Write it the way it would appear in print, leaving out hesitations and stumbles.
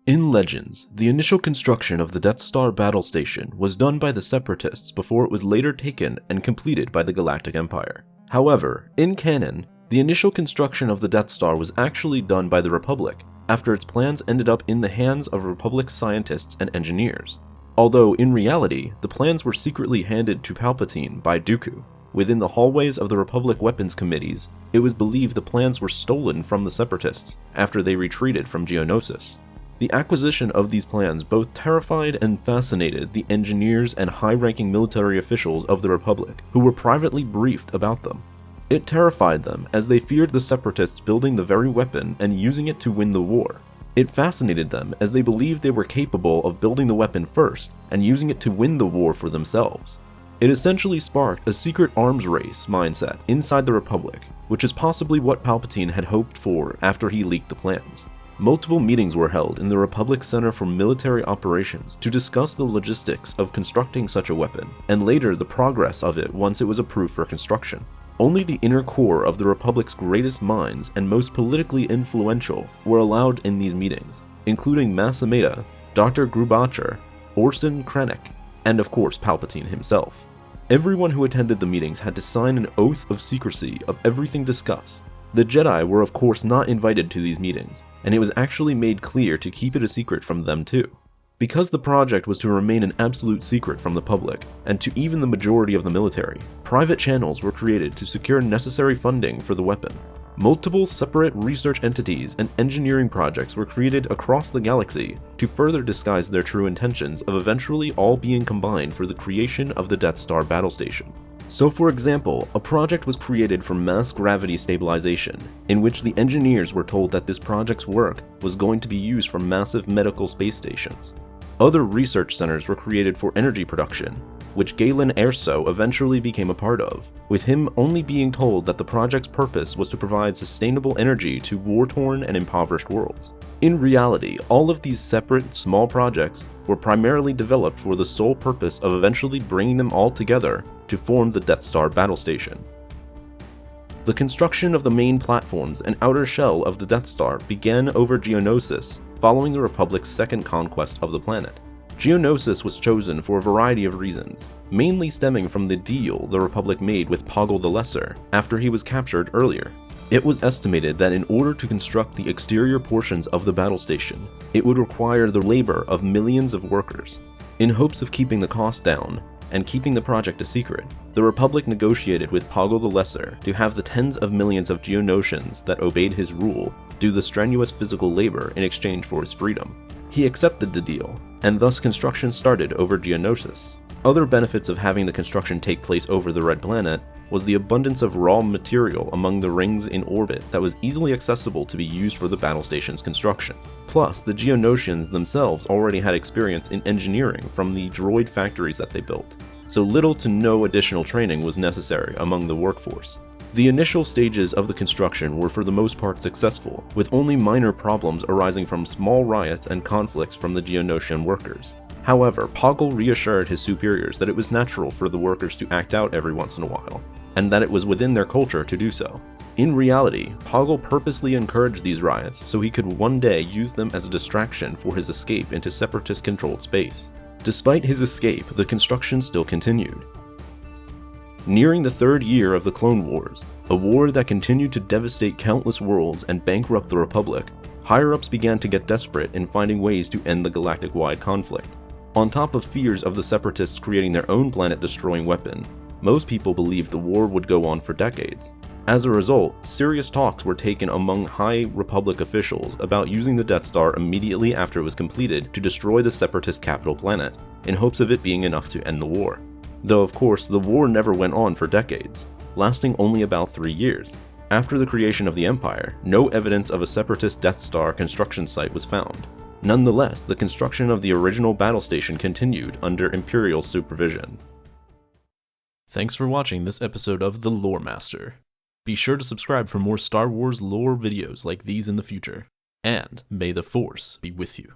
In Legends, the initial construction of the Death Star battle station was done by the Separatists before it was later taken and completed by the Galactic Empire. However, in canon, the initial construction of the Death Star was actually done by the Republic, after its plans ended up in the hands of Republic scientists and engineers. Although, in reality, the plans were secretly handed to Palpatine by Dooku. Within the hallways of the Republic weapons committees, it was believed the plans were stolen from the Separatists after they retreated from Geonosis. The acquisition of these plans both terrified and fascinated the engineers and high-ranking military officials of the Republic, who were privately briefed about them. It terrified them as they feared the Separatists building the very weapon and using it to win the war. It fascinated them as they believed they were capable of building the weapon first and using it to win the war for themselves. It essentially sparked a secret arms race mindset inside the Republic, which is possibly what Palpatine had hoped for after he leaked the plans. Multiple meetings were held in the Republic Center for Military Operations to discuss the logistics of constructing such a weapon, and later the progress of it once it was approved for construction. Only the inner core of the Republic's greatest minds and most politically influential were allowed in these meetings, including Masameda, Dr. Grubacher, Orson Krennic, and of course Palpatine himself. Everyone who attended the meetings had to sign an oath of secrecy of everything discussed. The Jedi were of course not invited to these meetings, and it was actually made clear to keep it a secret from them too. Because the project was to remain an absolute secret from the public, and to even the majority of the military, private channels were created to secure necessary funding for the weapon. Multiple separate research entities and engineering projects were created across the galaxy to further disguise their true intentions of eventually all being combined for the creation of the Death Star battle station. So for example, a project was created for mass gravity stabilization, in which the engineers were told that this project's work was going to be used for massive medical space stations. Other research centers were created for energy production, which Galen Erso eventually became a part of, with him only being told that the project's purpose was to provide sustainable energy to war-torn and impoverished worlds. In reality, all of these separate, small projects were primarily developed for the sole purpose of eventually bringing them all together to form the Death Star battle station. The construction of the main platforms and outer shell of the Death Star began over Geonosis, following the Republic's second conquest of the planet. Geonosis was chosen for a variety of reasons, mainly stemming from the deal the Republic made with Poggle the Lesser after he was captured earlier. It was estimated that in order to construct the exterior portions of the battle station, it would require the labor of millions of workers. In hopes of keeping the cost down and keeping the project a secret, the Republic negotiated with Poggle the Lesser to have the tens of millions of Geonosians that obeyed his rule do the strenuous physical labor in exchange for his freedom. He accepted the deal, and thus construction started over Geonosis. Other benefits of having the construction take place over the Red Planet was the abundance of raw material among the rings in orbit that was easily accessible to be used for the battle station's construction. Plus, the Geonosians themselves already had experience in engineering from the droid factories that they built, so little to no additional training was necessary among the workforce. The initial stages of the construction were for the most part successful, with only minor problems arising from small riots and conflicts from the Geonosian workers. However, Poggle reassured his superiors that it was natural for the workers to act out every once in a while, and that it was within their culture to do so. In reality, Poggle purposely encouraged these riots so he could one day use them as a distraction for his escape into Separatist-controlled space. Despite his escape, the construction still continued. Nearing the third year of the Clone Wars, a war that continued to devastate countless worlds and bankrupt the Republic, higher-ups began to get desperate in finding ways to end the galactic-wide conflict. On top of fears of the Separatists creating their own planet-destroying weapon, most people believed the war would go on for decades. As a result, serious talks were taken among high Republic officials about using the Death Star immediately after it was completed to destroy the Separatist capital planet, in hopes of it being enough to end the war. Though of course, the war never went on for decades, lasting only about 3 years. After the creation of the Empire, no evidence of a Separatist Death Star construction site was found. Nonetheless, the construction of the original battle station continued under Imperial supervision. Thanks for watching this episode of The Lore Master. Be sure to subscribe for more Star Wars lore videos like these in the future. And may the Force be with you.